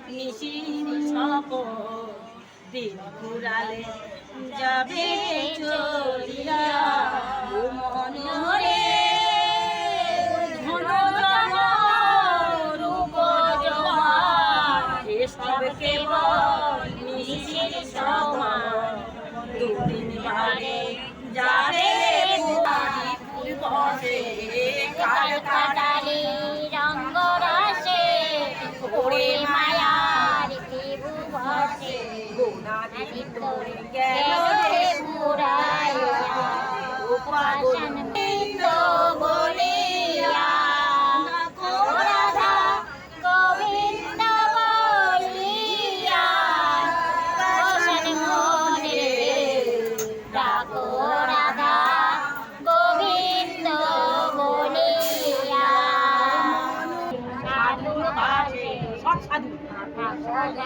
নিশির শপথ দিন ফুরালে যাবে চলিয়া ও মনরে ঘন রূপ এসব কেবল নিশির সমান দুদিন বারে যাবে ফুল বসে কাল কাটালি রঙ্গ রসে ওরে মায়ার দেবু বসে গোনাদি তোরে গেল রে পুরাইয়া উপাসন বৃন্দ বলিয়া রাধা গোবিন্দ বলিয়া বসন মনে ডাকো রাধা গোবিন্দ বলিয়া সাধু ভাবে সব সাধু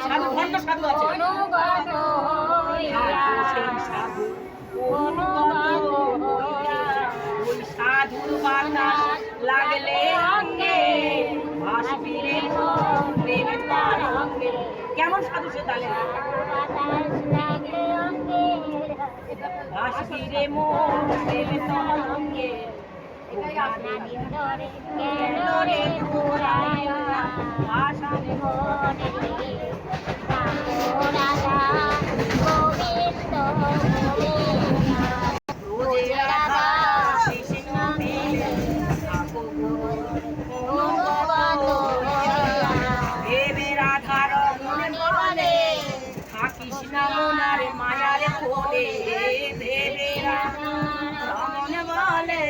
সাধু ভণ্ড সাধু আছে অনুগত হইয়া সেই সাধু অনুগত হইয়া ওই সাধুর বাতাস লাগলে অঙ্গে ভাসবি রে প্রেমের তরঙ্গে কেমন সাধু সে তাহলে বাতাস লাগলে অঙ্গে ভাসবি রে মন প্রেমের তরঙ্গে গেল রে পুরাইয়া ভাষণ মনে রাধা গোবিন্দ বলিয়া রোজে রাধা কৃষ্ণ মিলে অনুগত হইয়া দেবে রাধার মনে বলে থাকিস না মনার মায়ার কোলে দেবে রাধা মনে বলে